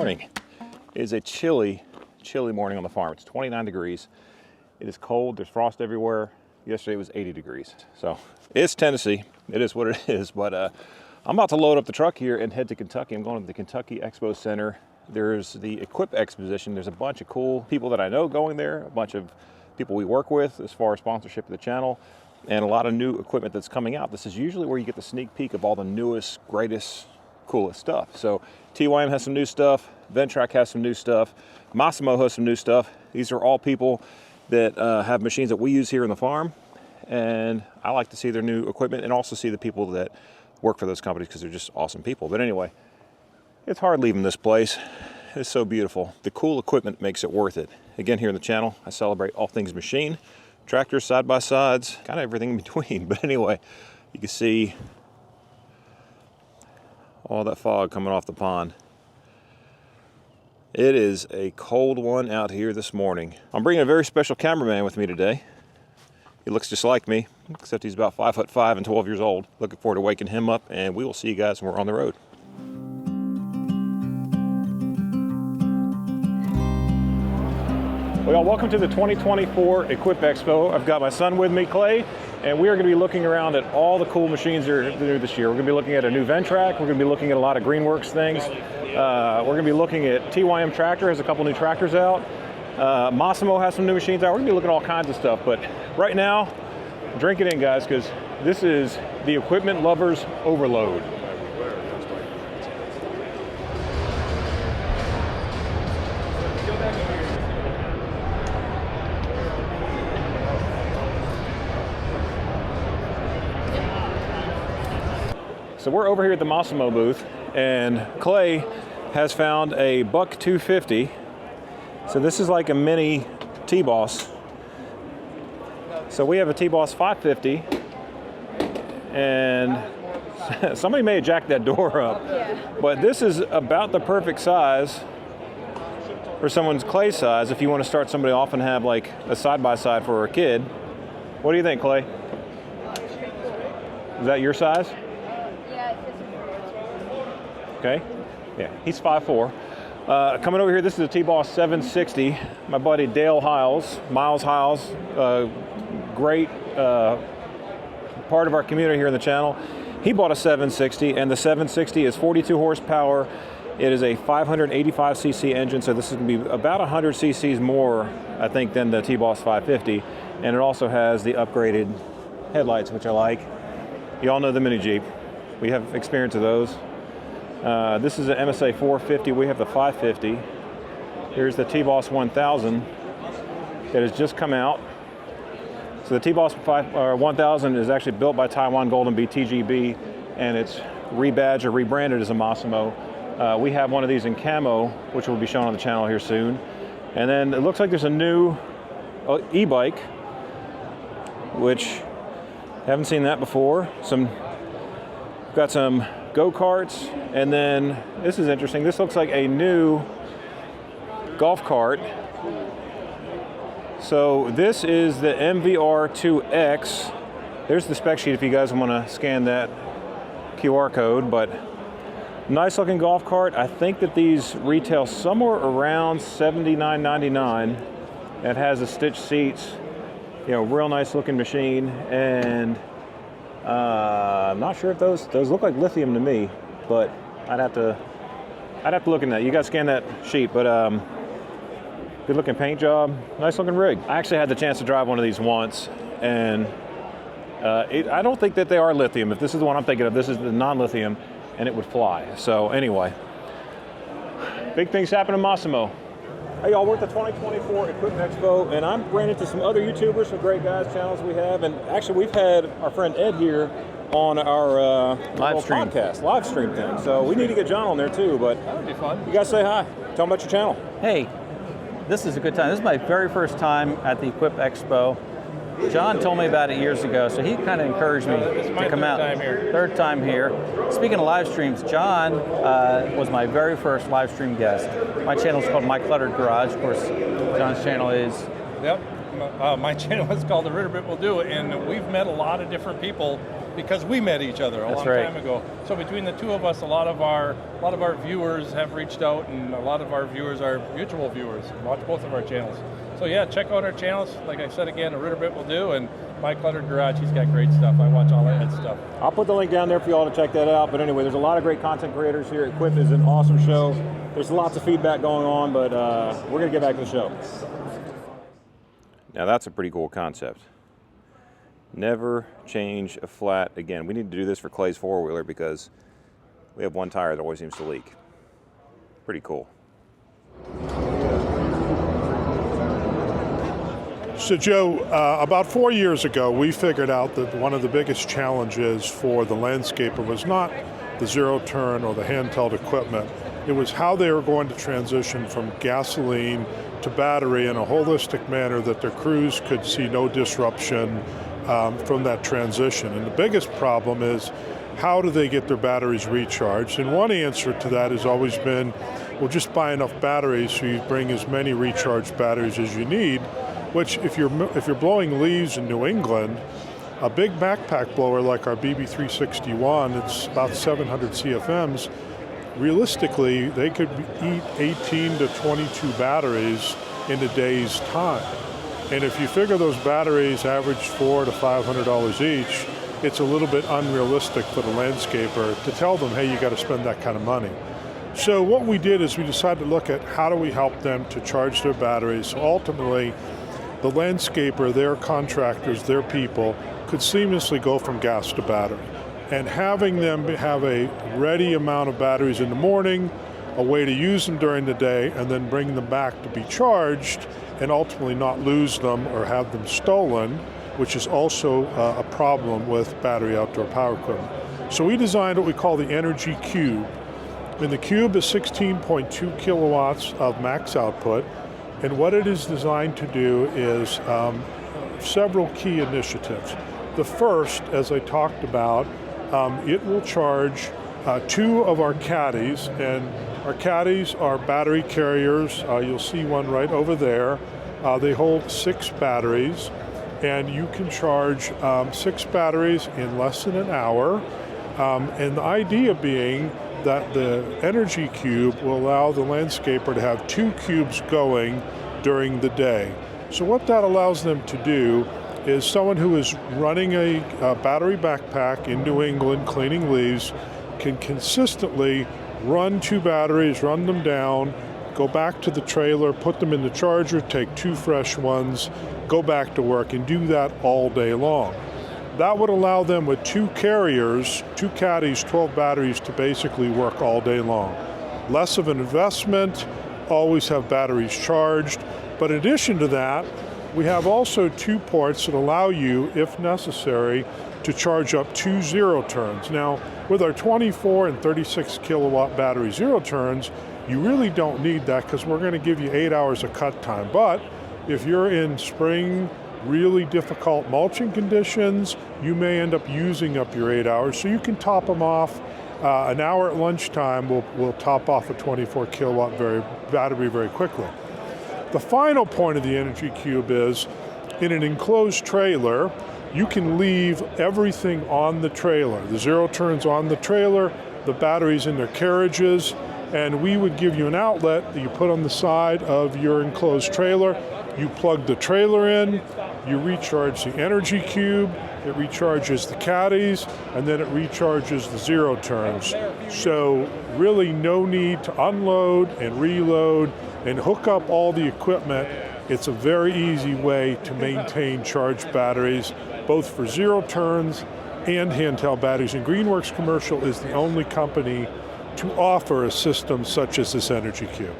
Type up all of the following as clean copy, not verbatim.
morning. It is a chilly morning on the farm. It's 29 degrees. It is cold, there's frost everywhere. Yesterday it was 80 degrees. So it's Tennessee, it is what it is. But I'm about to load up the truck here and head to Kentucky. I'm going to the Kentucky Expo Center. There's the Equip Exposition. There's a bunch of cool people that I know going there, a bunch of people we work with as far as sponsorship of the channel, and a lot of new equipment that's coming out. This is usually where you get the sneak peek of all the newest, greatest, coolest stuff. So TYM has some new stuff, Ventra has some new stuff, Massimo has some new stuff. These are all people that have machines that we use here in the farm, and I like to see their new equipment and also see the people that work for those companies because they're just awesome people. But anyway, it's hard leaving this place. It's so beautiful. The cool equipment makes it worth it. Again, here in the channel, I celebrate all things machine, tractors, side-by-sides, kind of everything in between. But anyway, you can see all that fog coming off the pond. It is a cold one out here this morning. I'm bringing a very special cameraman with me today. He looks just like me, except he's about 5'5" and 12 years old. Looking forward to waking him up, and we will see you guys when we're on the road. Well, welcome to the 2024 Equip Expo. I've got my son with me, Clay, and we are going to be looking around at all the cool machines that are new this year. We're going to be looking at a new Ventra. We're going to be looking at a lot of greenworks things. We're going to be looking at TYM Tractor, has a couple new tractors out. Massimo has some new machines out. We're going to be looking at all kinds of stuff. But right now, drink it in, guys, because this is the equipment lovers overload. So we're over here at the Massimo booth, and Clay has found a buck 250. So this is like a mini TBoss. So we have a TBoss 550, and somebody may have jacked that door up. Yeah. But this is about the perfect size for someone's Clay size if you want to start somebody off and have like a side-by-side for a kid. What do you think, Clay? Is that your size? Okay, yeah, he's 5'4". Coming over here, this is a TBoss 760. My buddy Dale Miles Hiles, great part of our community here in the channel. He bought a 760, and the 760 is 42 horsepower. It is a 585cc engine, so this is going to be about 100 cc's more, I think, than the TBoss 550. And it also has the upgraded headlights, which I like. You all know the Mini Jeep. We have experience of those. This is an MSA 450. We have the 550. Here's the TBoss 1000 that has just come out. So the TBoss 1000 is actually built by Taiwan Golden Bee TGB, and it's rebadged or rebranded as a Massimo. We have one of these in camo, which will be shown on the channel here soon. And then it looks like there's a new e-bike, which haven't seen that before. Got some go-karts, and then this is interesting. This looks like a new golf cart. So this is the MVR2X. There's the spec sheet if you guys want to scan that QR code, but nice looking golf cart. I think that these retail somewhere around $79.99. It has the stitched seats, you know, real nice looking machine, and I'm not sure if those look like lithium to me, but I'd have to look in that. You guys scan that sheet, but good looking paint job, nice looking rig. I actually had the chance to drive one of these once, and I don't think that they are lithium. If this is the one I'm thinking of, this is the non-lithium, and it would fly. So anyway, big things happen in Massimo. Hey y'all, we're at the 2024 Equip Expo, and I'm ran into some other YouTubers, some great guys, channels we have, and actually we've had our friend Ed here on our live stream thing. So we need to get John on there too, but that would be fun. You guys say hi. Tell them about your channel. Hey, this is a good time. This is my very first time at the Equip Expo. John told me about it years ago, so he kind of encouraged me to come out. Third time here. Speaking of live streams, John was my very first live stream guest. My channel is called My Cluttered Garage. Of course, John's channel is My channel is called A Little Bit Will Do, and we've met a lot of different people because we met each other a long time ago. So between the two of us, a lot of our viewers have reached out, and a lot of our viewers are mutual viewers, watch both of our channels. So yeah, check out our channels. Like I said again, A Little Bit Will Do, and My Cluttered Garage, he's got great stuff. I watch all that stuff. I'll put the link down there for you all to check that out. But anyway, there's a lot of great content creators here. Equip is an awesome show. There's lots of feedback going on, but we're going to get back to the show. Now that's a pretty cool concept. Never change a flat again. We need to do this for Clay's four-wheeler because we have one tire that always seems to leak. Pretty cool. So Joe, about 4 years ago, we figured out that one of the biggest challenges for the landscaper was not the zero turn or the handheld equipment. It was how they were going to transition from gasoline to battery in a holistic manner that their crews could see no disruption from that transition. And the biggest problem is, how do they get their batteries recharged? And one answer to that has always been, well, just buy enough batteries so you bring as many recharged batteries as you need, which if you're blowing leaves in New England, a big backpack blower like our BB361, it's about 700 CFMs, realistically, they could eat 18 to 22 batteries in a day's time. And if you figure those batteries average $400 to $500 each, it's a little bit unrealistic for the landscaper to tell them, hey, you got to spend that kind of money. So what we did is we decided to look at how do we help them to charge their batteries. So ultimately, the landscaper, their contractors, their people, could seamlessly go from gas to battery. And having them have a ready amount of batteries in the morning, a way to use them during the day, and then bring them back to be charged, and ultimately not lose them or have them stolen, which is also a problem with battery outdoor power equipment. So we designed what we call the Energy Cube. And the Cube is 16.2 kilowatts of max output. And what it is designed to do is several key initiatives. The first, as I talked about, it will charge two of our caddies, and our caddies are battery carriers. You'll see one right over there. They hold 6 batteries, and you can charge 6 batteries in less than an hour. And the idea being that the Energy Cube will allow the landscaper to have 2 cubes going during the day. So what that allows them to do is someone who is running a battery backpack in New England cleaning leaves can consistently run 2 batteries, run them down, go back to the trailer, put them in the charger, take 2 fresh ones, go back to work, and do that all day long. That would allow them with 2 carriers, 2 caddies, 12 batteries to basically work all day long. Less of an investment, always have batteries charged. But in addition to that, we have also 2 ports that allow you, if necessary, to charge up 2 zero turns. Now, with our 24 and 36 kilowatt battery zero turns, you really don't need that because we're going to give you 8 hours of cut time. But if you're in spring, really difficult mulching conditions, you may end up using up your 8 hours. So you can top them off. An hour at lunchtime will top off a 24 kilowatt battery very quickly. The final point of the Energy Cube is, in an enclosed trailer, you can leave everything on the trailer. The zero turns on the trailer, the batteries in their carriages, and we would give you an outlet that you put on the side of your enclosed trailer. You plug the trailer in, you recharge the Energy Cube, it recharges the caddies, and then it recharges the zero turns. So really no need to unload and reload and hook up all the equipment. It's a very easy way to maintain charged batteries, both for zero turns and handheld batteries. And Greenworks Commercial is the only company to offer a system such as this Energy Cube.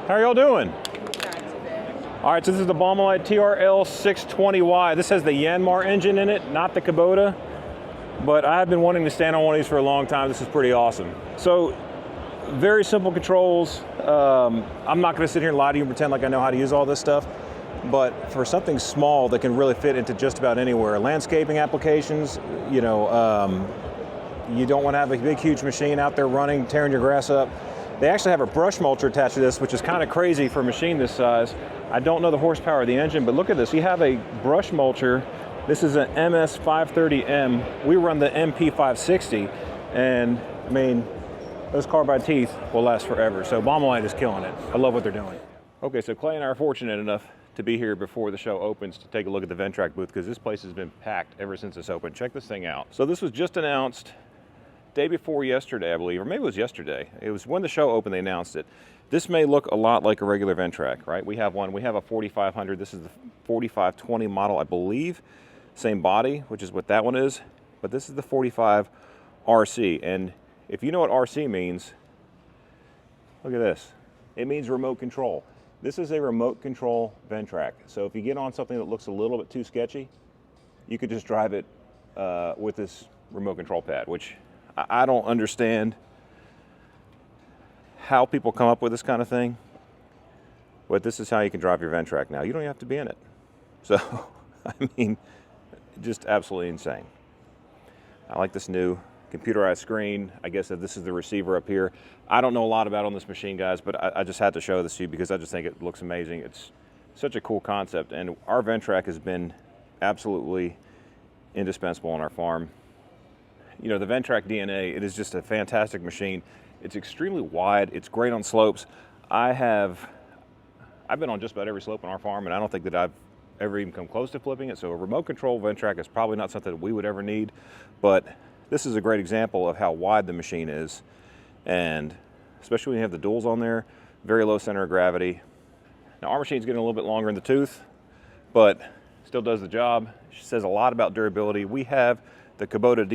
How are y'all doing? All right, so this is the 𝑚𝑎𝑖𝑙 TRL 620Y. This has the Yanmar engine in it, not the Kubota, but I've been wanting to stand on one of these for a long time. This is pretty awesome. So, very simple controls. I'm not gonna sit here and lie to you and pretend like I know how to use all this stuff, but for something small that can really fit into just about anywhere, landscaping applications, you know, You don't want to have a big, huge machine out there running, tearing your grass up. They actually have a brush mulcher attached to this, which is kind of crazy for a machine this size. I don't know the horsepower of the engine, but look at this. You have a brush mulcher. This is an MS530M. We run the MP560, and I mean, those carbide teeth will last forever. So 𝑚𝑎𝑖𝑙 is killing it. I love what they're doing. Okay, so Clay and I are fortunate enough to be here before the show opens to take a look at the Ventra booth, because this place has been packed ever since it's opened. Check this thing out. So this was just announced day before yesterday, I believe, or maybe it was yesterday. It was when the show opened, they announced it. This may look a lot like a regular Ventrac, right? We have a 4500. This is the 4520 model, I believe. Same body, which is what that one is, but this is the 45 RC. And if you know what RC means, look at this. It means remote control. This is a remote control Ventrac. So if you get on something that looks a little bit too sketchy, you could just drive it with this remote control pad, which I don't understand how people come up with this kind of thing, but this is how you can drive your Ventrac now. You don't even have to be in it. So, I mean, just absolutely insane. I like this new computerized screen. I guess that this is the receiver up here. I don't know a lot about on this machine, guys, but I just had to show this to you because I just think it looks amazing. It's such a cool concept, and our Ventrac has been absolutely indispensable on our farm. You know, the Ventrac DNA, it is just a fantastic machine. It's extremely wide. It's great on slopes. I've been on just about every slope on our farm, and I don't think that I've ever even come close to flipping it. So a remote control Ventrac is probably not something that we would ever need, but this is a great example of how wide the machine is, and especially when you have the duals on there, very low center of gravity. Now our machine's getting a little bit longer in the tooth, but still does the job. It says a lot about durability. We have the Kubota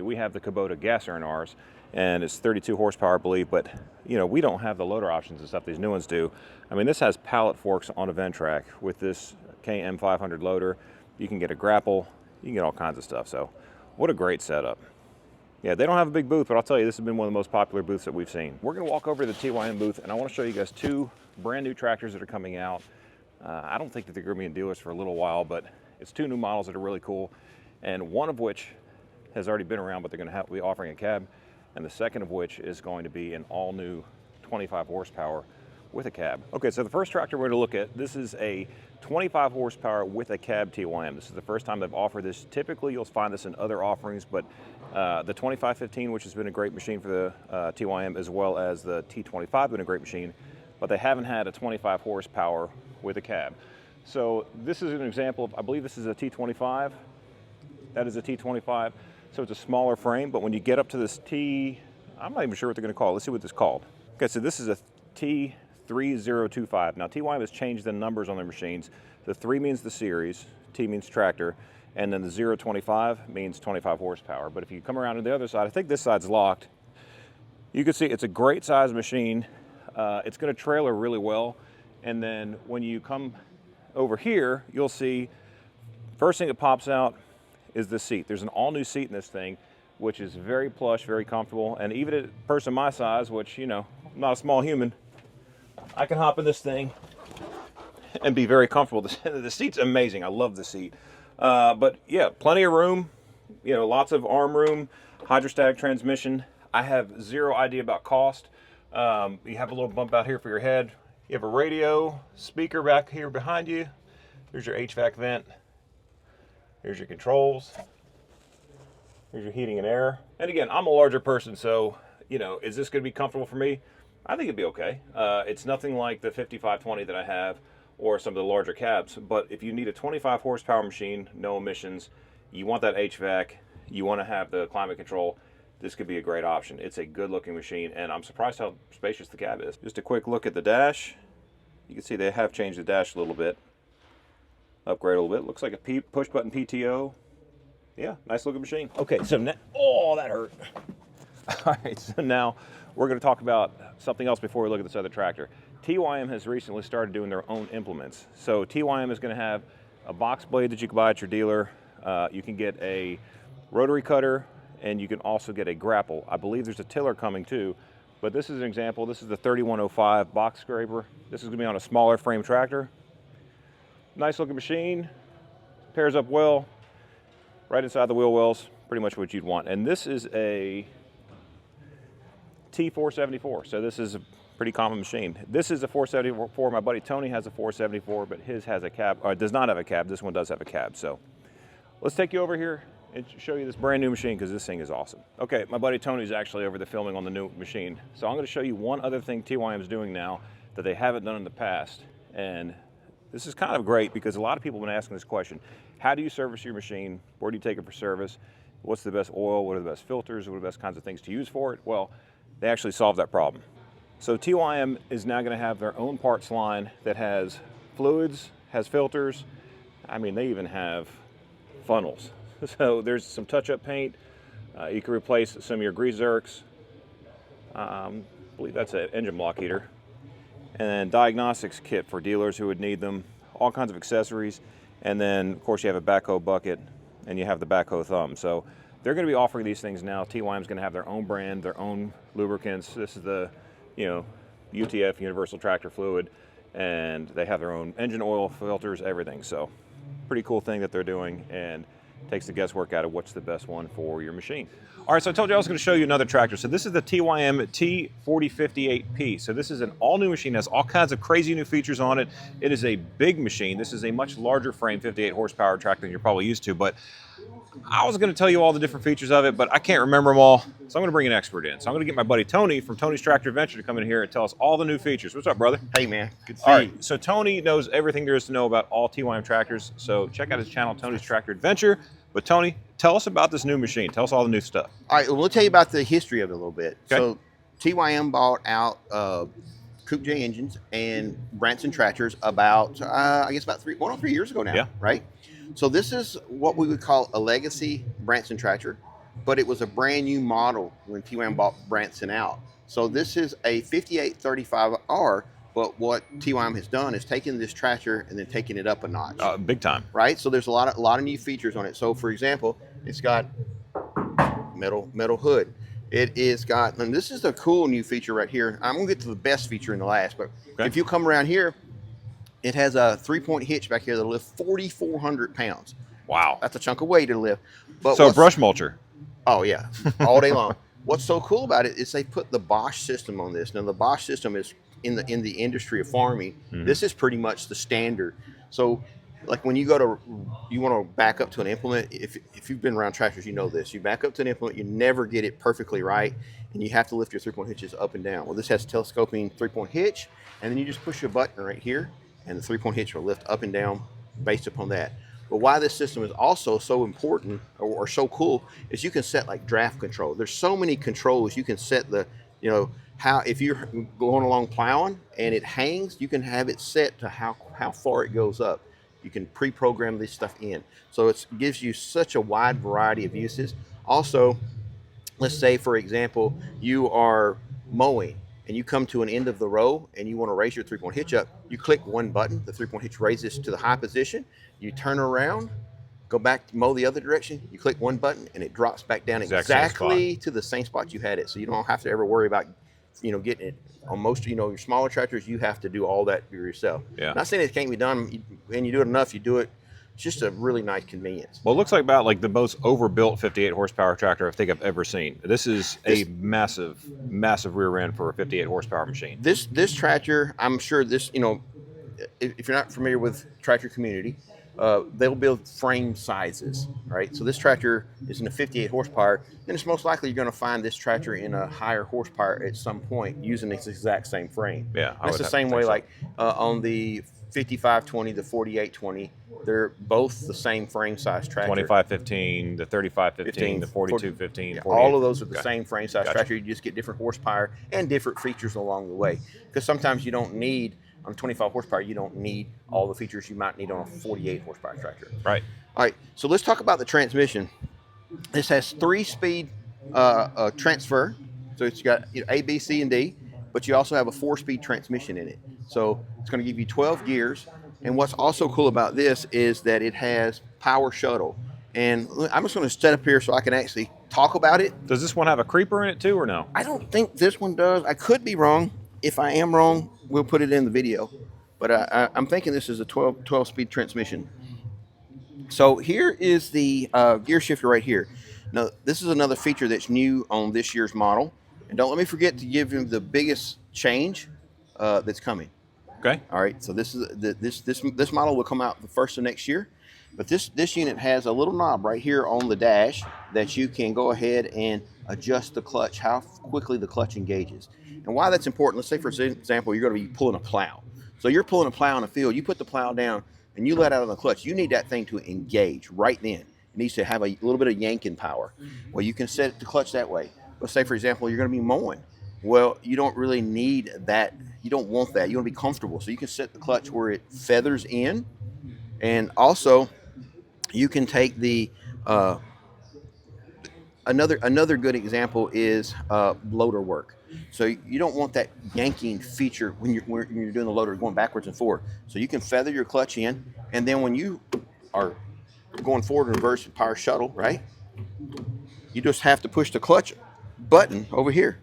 we have the Kubota gas in ours, and it's 32 horsepower, I believe, but you know, we don't have the loader options and stuff these new ones do. I mean, this has pallet forks on a Ventrac with this KM500 loader. You can get a grapple, you can get all kinds of stuff. So what a great setup. Yeah, they don't have a big booth, but I'll tell you, this has been one of the most popular booths that we've seen. We're gonna walk over to the TYM booth, and I wanna show you guys two brand new tractors that are coming out. I don't think that they're gonna be in dealers for a little while, but it's two new models that are really cool, and one of which has already been around, but they're gonna be offering a cab, and the second of which is going to be an all new 25 horsepower with a cab. Okay, so the first tractor we're gonna look at, this is a 25 horsepower with a cab TYM. This is the first time they've offered this. Typically, you'll find this in other offerings, but the 2515, which has been a great machine for the TYM, as well as the T25 have been a great machine, but they haven't had a 25 horsepower with a cab. So this is an example of, I believe this is a T25. That is a T25. So it's a smaller frame, but when you get up to this I'm not even sure what they're gonna call it. Let's see what this is called. Okay, so this is a T3025. Now TYM has changed the numbers on their machines. The 3 means the series, T means tractor, and then the 025 means 25 horsepower. But if you come around to the other side, I think this side's locked. You can see it's a great size machine. It's gonna trailer really well. And then when you come over here, you'll see, first thing that pops out is the seat. There's an all new seat in this thing, which is very plush, very comfortable. And even a person my size, which, you know, I'm not a small human, I can hop in this thing and be very comfortable. The seat's amazing. I love the seat. But yeah, plenty of room, you know, lots of arm room, hydrostatic transmission. I have zero idea about cost. You have a little bump out here for your head. You have a radio, speaker back here behind you. Here's your HVAC vent. Here's your controls. Here's your heating and air. And again, I'm a larger person, so, you know, is this gonna be comfortable for me? I think it'd be okay. It's nothing like the 5520 that I have or some of the larger cabs, but if you need a 25 horsepower machine, no emissions, you want that HVAC, you wanna have the climate control, this could be a great option. It's a good looking machine, and I'm surprised how spacious the cab is. Just a quick look at the dash. You can see they have changed the dash a little bit. Upgrade a little bit. Looks like a push button PTO. Yeah, nice looking machine. Okay, so now, oh, that hurt. All right, so now we're gonna talk about something else before we look at this other tractor. TYM has recently started doing their own implements. So TYM is gonna have a box blade that you can buy at your dealer. You can get a rotary cutter, and you can also get a grapple. I believe there's a tiller coming too, but this is an example. This is the 3105 box scraper. This is gonna be on a smaller frame tractor. Nice looking machine, pairs up well, right inside the wheel wells. pretty much what you'd want. And this is a T474, so this is a pretty common machine. This is a 474. My buddy Tony has a 474, but his has a cab, or does not have a cab. This one does have a cab. So let's take you over here and show you this brand new machine, because this thing is awesome. Okay, my buddy Tony's actually over the filming on the new machine. So I'm going to show you one other thing TYM is doing now that they haven't done in the past. And this is kind of great because a lot of people have been asking this question. How do you service your machine? Where do you take it for service? What's the best oil? What are the best filters? What are the best kinds of things to use for it? Well, they actually solved that problem. So TYM is now going to have their own parts line that has fluids, has filters. I mean, they even have funnels. So there's some touch-up paint. You can replace some of your grease zerks. I believe that's an engine block heater. And then diagnostics kit for dealers who would need them. All kinds of accessories. And then, of course, you have a backhoe bucket and you have the backhoe thumb. So they're going to be offering these things now. TYM is going to have their own brand, their own lubricants. This is the, UTF, Universal Tractor Fluid, and they have their own engine oil, filters, everything. So pretty cool thing that they're doing, and takes the guesswork out of what's the best one for your machine. All right, so I told you I was going to show you another tractor. So this is the TYM T4058P. So this is an all-new machine, has all kinds of crazy new features on it. It is a big machine. This is a much larger frame, 58 horsepower tractor than you're probably used to, but I was going to tell you all the different features of it, but I can't remember them all, so I'm going to bring an expert in. So I'm going to get my buddy Tony from Tony's Tractor Venture to come in here and tell us all the new features. What's up, brother? Hey, man. Good to see All you. right, so Tony knows everything there is to know about all TYM tractors, so check out his channel, Tony's Tractor Adventure. But Tony, tell us about this new machine. Tell us all the new stuff. All right, we'll tell you about the history of it a little bit. Okay. So TYM bought out Coupe J engines and Branson tractors about, I guess about 3 years ago now, Yeah. right? So this is what we would call a legacy Branson tractor, but it was a brand new model when TYM bought Branson out. So this is a 5835R, but what TYM has done is taken this tractor and then taken it up a notch. Big time. Right? So there's a lot of new features on it. So for example, it's got metal hood. It is got, and this is a cool new feature right here. I'm gonna get to the best feature in the last, but Okay. if you come around here, it has a 3-point hitch back here that'll lift 4,400 pounds. Wow. That's a chunk of weight to lift. But So brush mulcher. Oh yeah, all day long. What's so cool about it is they put the Bosch system on this. Now the Bosch system is in the industry of farming. This is pretty much the standard. So like when you want to back up to an implement, if you've been around tractors, you know this. You back up to an implement, you never get it perfectly right, and you have to lift your 3-point hitches up and down. Well, this has telescoping 3-point hitch, and then you just push a button right here, and the 3-point hitch will lift up and down based upon that. But why this system is also so important or so cool is you can set like draft control. There's so many controls you can set the, how if you're going along plowing and it hangs, you can have it set to how far it goes up. You can pre-program this stuff in. So it gives you such a wide variety of uses. Also, let's say, for example, you are mowing and you come to an end of the row and you want to raise your 3-point hitch up, you click one button, the 3-point hitch raises to the high position, you turn around, go back to mow the other direction, you click one button and it drops back down exactly to the same spot you had it. So you don't have to ever worry about, getting it. On most, your smaller tractors, you have to do all that yourself. Yeah. Not saying it can't be done, and you do it enough, you do it. It's just a really nice convenience. Well, it looks like about like the most overbuilt 58 horsepower tractor I think I've ever seen. This is a massive, massive rear end for a 58 horsepower machine. This tractor, I'm sure this, if you're not familiar with tractor community, they'll build frame sizes, right? So this tractor is in a 58 horsepower, then it's most likely you're going to find this tractor in a higher horsepower at some point using this exact same frame. Yeah, that's the same way. Like on the 5520, the 4820, they're both the same frame size tractor. 2515, the 3515, the 4215. Yeah, all of those are the same frame size tractor. You just get different horsepower and different features along the way. Because sometimes you don't need, on 25 horsepower, you don't need all the features you might need on a 48 horsepower tractor. Right. All right, so let's talk about the transmission. This has 3-speed transfer. So it's got A, B, C, and D, but you also have a 4-speed transmission in it. So it's going to give you 12 gears. And what's also cool about this is that it has power shuttle. And I'm just going to set up here so I can actually talk about it. Does this one have a creeper in it too, or no? I don't think this one does. I could be wrong. If I am wrong, we'll put it in the video. But I'm thinking this is a 12-speed transmission. So here is the gear shifter right here. Now, this is another feature that's new on this year's model. And don't let me forget to give you the biggest change that's coming. Okay. All right, so this is this model will come out the first of next year, but this unit has a little knob right here on the dash that you can go ahead and adjust the clutch, how quickly the clutch engages. And why that's important, let's say for example, you're going to be pulling a plow. So you're pulling a plow in the field, you put the plow down and you let out on the clutch. You need that thing to engage right then. It needs to have a little bit of yanking power. Well, you can set the clutch that way. Let's say for example, you're going to be mowing. Well, you don't really need that. You don't want that. You want to be comfortable. So you can set the clutch where it feathers in. And also, you can take the, another good example is loader work. So you don't want that yanking feature when you're doing the loader going backwards and forward. So you can feather your clutch in. And then when you are going forward and reverse and power shuttle, right? You just have to push the clutch button over here.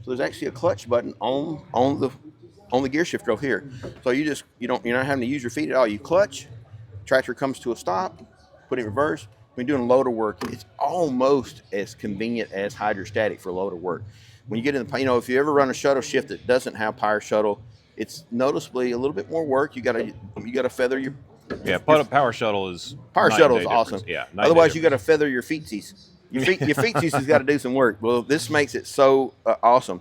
So there's actually a clutch button on the gear shifter over here. So you're not having to use your feet at all. You clutch, tractor comes to a stop, put it in reverse. When you're doing loader work, it's almost as convenient as hydrostatic for loader work. When you get in the, if you ever run a shuttle shift that doesn't have power shuttle, it's noticeably a little bit more work. You gotta feather your power shuttle is awesome. Yeah. Otherwise, you gotta feather your feetsies. Your feetsies has got to do some work. Well, this makes it so awesome.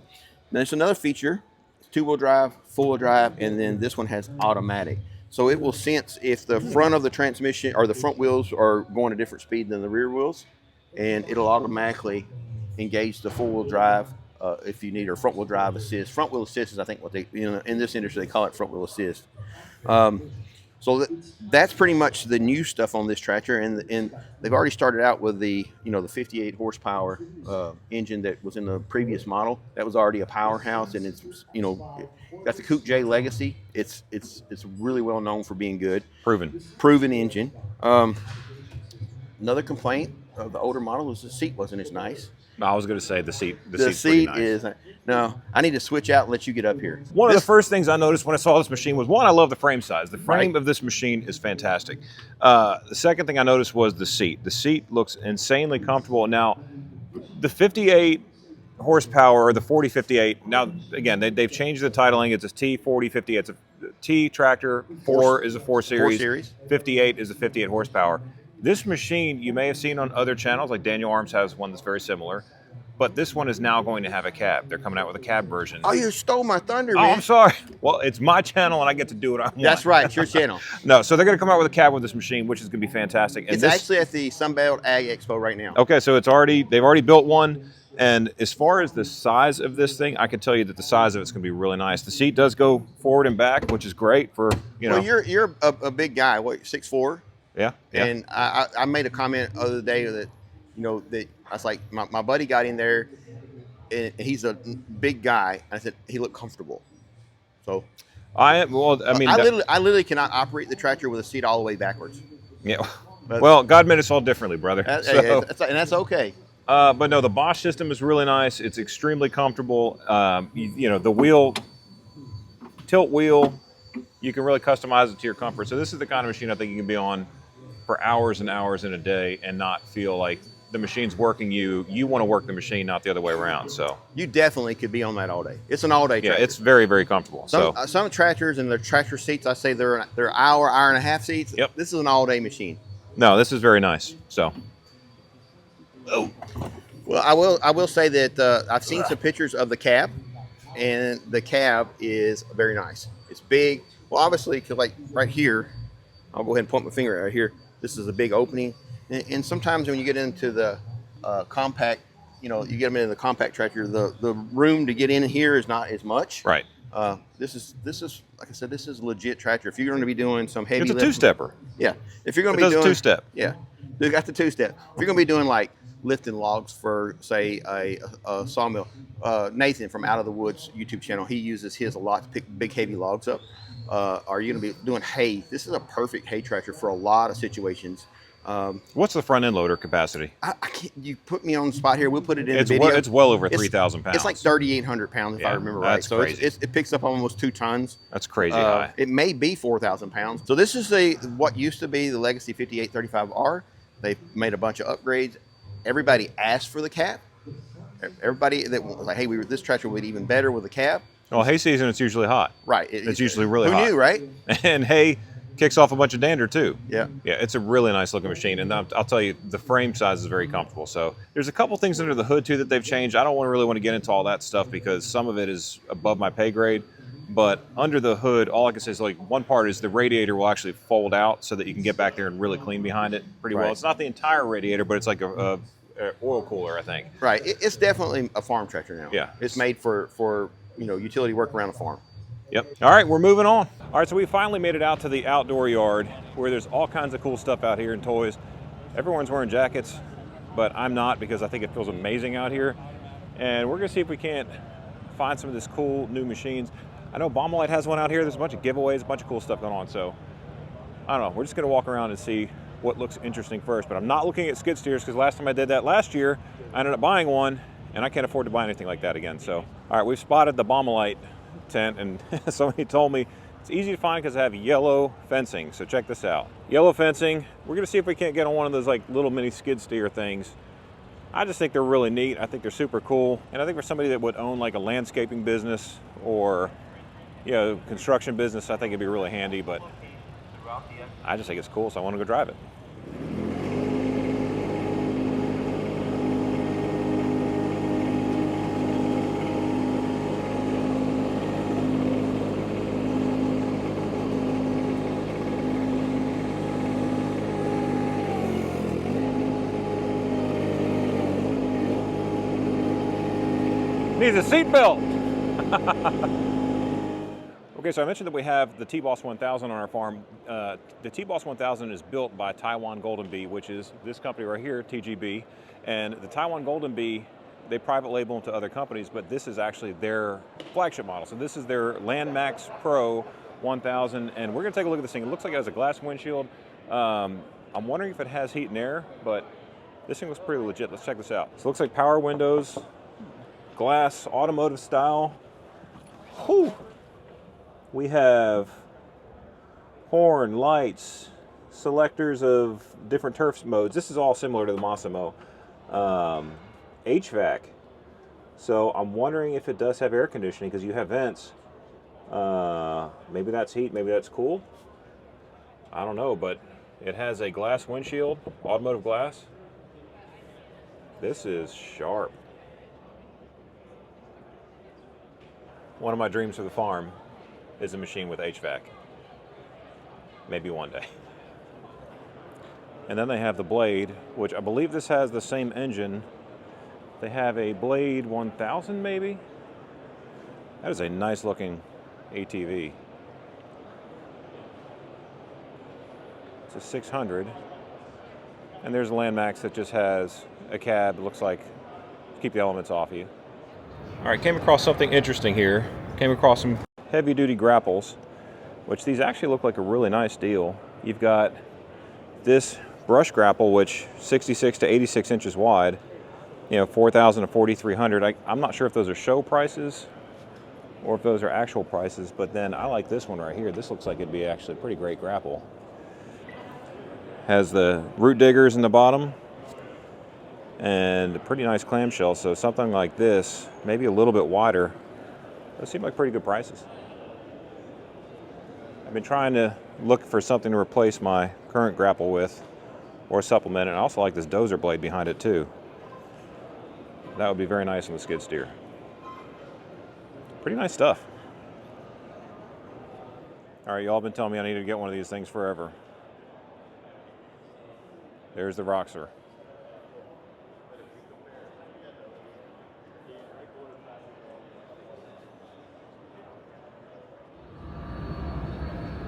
There's another feature: two-wheel drive, four-wheel drive, and then this one has automatic. So it will sense if the front of the transmission or the front wheels are going a different speed than the rear wheels, and it'll automatically engage the four-wheel drive if you need, or front-wheel drive assist. Front-wheel assist is, I think, what they in this industry they call it front-wheel assist. So that's pretty much the new stuff on this tractor, and they've already started out with the the 58 horsepower engine that was in the previous model. That was already a powerhouse, and it's got the Coupe J legacy. It's really well known for being good, proven engine. Another complaint of the older model was the seat wasn't as nice. I was going to say the seat. The seat is no. I need to switch out and let you get up here. One of the first things I noticed when I saw this machine was, one, I love the frame size. The frame of this machine is fantastic. The second thing I noticed was the seat. The seat looks insanely comfortable. Now, the 58 horsepower or the 4058. Now, again, they've changed the titling. It's a T4058. It's a T tractor. 4 is a 4 series. 58 is a 58 horsepower. This machine you may have seen on other channels, like Daniel Arms has one that's very similar, but this one is now going to have a cab. They're coming out with a cab version. Oh, you stole my thunder, man. Oh, I'm sorry. Well, it's my channel and I get to do what I want. That's right, it's your channel. No, so they're going to come out with a cab with this machine, which is going to be fantastic. And it's actually at the Sunbelt Ag Expo right now. Okay, so they've already built one. And as far as the size of this thing, I can tell you that the size of it's going to be really nice. The seat does go forward and back, which is great for, Well, you're a big guy, what, 6'4"? Yeah. And I made a comment the other day that, that I was like, my buddy got in there, and he's a big guy. I said he looked comfortable. So I literally cannot operate the tractor with a seat all the way backwards. Yeah. Well, God made us all differently, brother. And that's okay. But no, the Bosch system is really nice. It's extremely comfortable. The wheel, tilt wheel, you can really customize it to your comfort. So this is the kind of machine I think you can be on for hours and hours in a day and not feel like the machine's working you. You want to work the machine, not the other way around. So you definitely could be on that all day. It's an all-day tractor. Yeah, it's very, very comfortable. Some tractors and their tractor seats, I say they're hour and a half seats. Yep. This is an all-day machine. No, this is very nice. So. Oh. Well, I will say that I've seen some pictures of the cab, and the cab is very nice. It's big. Well, obviously, because like right here, I'll go ahead and point my finger right here. This is a big opening, and sometimes when you get into the compact, you get them into the compact tractor, the room to get in here is not as much. Right. This is like I said, this is a legit tractor. If you're going to be doing some heavy lifting, it's a two-stepper. Yeah. If you're going to be doing two-step. Yeah. They got the two-step. If you're going to be doing like lifting logs for, say, a sawmill, Nathan from Out of the Woods YouTube channel, he uses his a lot to pick big heavy logs up. Are you going to be doing hay? This is a perfect hay tractor for a lot of situations. What's the front end loader capacity? I can't. You put me on the spot here. We'll put it in the video. It's well over 3,000 pounds. It's like 3,800 pounds if I remember right. That's crazy. It picks up almost 2 tons. That's crazy high. It may be 4,000 pounds. So this is what used to be the Legacy 5835R. They've made a bunch of upgrades. everybody asked for the cab. Everybody that was like, hey, this tractor would be even better with a cab. Well, hay season, it's usually hot. Right. It's usually really hot. Who knew, right? And hay kicks off a bunch of dander too. Yeah. Yeah, it's a really nice looking machine. And I'll tell you, the frame size is very comfortable. So there's a couple things under the hood too that they've changed. I don't really want to get into all that stuff because some of it is above my pay grade. But under the hood, all I can say is like one part is the radiator will actually fold out so that you can get back there and really clean behind it pretty well. It's not the entire radiator, but it's like a oil cooler, I think. Right. It's definitely a farm tractor now. Yeah. It's made for utility work around a farm. Yep. All right, we're moving on. All right, so we finally made it out to the outdoor yard where there's all kinds of cool stuff out here and toys. Everyone's wearing jackets, but I'm not because I think it feels amazing out here. And we're gonna see if we can't find some of this cool new machines. I know 𝑚𝑎𝑖𝑙 has one out here. There's a bunch of giveaways, a bunch of cool stuff going on. So I don't know, we're just gonna walk around and see what looks interesting first. But I'm not looking at skid steers because last time I did that last year, I ended up buying one and I can't afford to buy anything like that again. So, all right, we've spotted the 𝑚𝑎𝑙 tent and somebody told me it's easy to find because I have yellow fencing. So check this out. Yellow fencing. We're gonna see if we can't get on one of those like little mini skid steer things. I just think they're really neat. I think they're super cool. And I think for somebody that would own like a landscaping business or construction business, I think it'd be really handy, but I just think it's cool, so I want to go drive it. Needs a seatbelt. Okay, so I mentioned that we have the TBoss 1000 on our farm. The TBoss 1000 is built by Taiwan Golden Bee, which is this company right here, TGB. And the Taiwan Golden Bee, they private label them to other companies, but this is actually their flagship model. So this is their Landmax Pro 1000, and we're gonna take a look at this thing. It looks like it has a glass windshield. I'm wondering if it has heat and air, but this thing looks pretty legit. Let's check this out. So it looks like power windows, glass, automotive style. Whew. We have horn, lights, selectors of different turf modes. This is all similar to the Massimo. HVAC. So I'm wondering if it does have air conditioning because you have vents. Maybe that's heat, maybe that's cool. I don't know, but it has a glass windshield, automotive glass. This is sharp. One of my dreams for the farm is a machine with HVAC. Maybe one day. And then they have the Blade, which I believe this has the same engine. They have a Blade 1000 maybe? That is a nice looking ATV. It's a 600. And there's a Landmax that just has a cab. It looks like to keep the elements off you. All right, came across something interesting here. Came across some heavy duty Grapples, which these actually look like a really nice deal. You've got this brush grapple, which 66 to 86 inches wide, 4,000 to 4,300. I'm not sure if those are show prices or if those are actual prices, but then I like this one right here. This looks like it'd be actually a pretty great grapple. Has the root diggers in the bottom and a pretty nice clamshell, so something like this, maybe a little bit wider. Those seem like pretty good prices. I've been trying to look for something to replace my current grapple with or supplement, and I also like this dozer blade behind it too. That would be very nice on the skid steer. Pretty nice stuff. All right, y'all been telling me I need to get one of these things forever. There's the Roxer.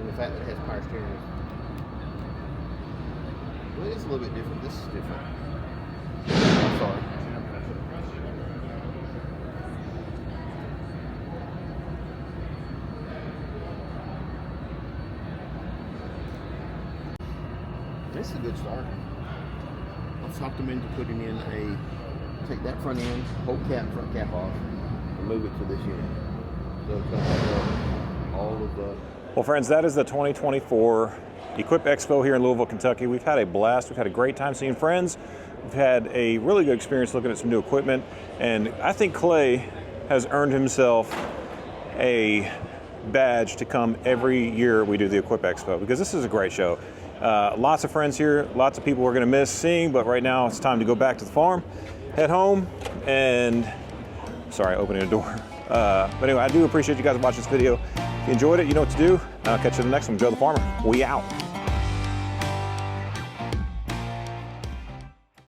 The fact that it has power steering. Well, it is a little bit different. This is different. I'm sorry. This is a good start. I've talked them into putting in take that front end, whole front cap off, and move it to this unit. So it's going to have all of the... Well, friends, that is the 2024 Equip Expo here in Louisville, Kentucky. We've had a blast. We've had a great time seeing friends. We've had a really good experience looking at some new equipment, and I think Clay has earned himself a badge to come every year we do the Equip Expo, because this is a great show. Lots of friends here, lots of people we're going to miss seeing, but right now it's time to go back to the farm, head home, and sorry, opening a door. But anyway, I do appreciate you guys watching this video. If you enjoyed it, you know what to do. I'll catch you in the next one. Joe the Farmer. We out.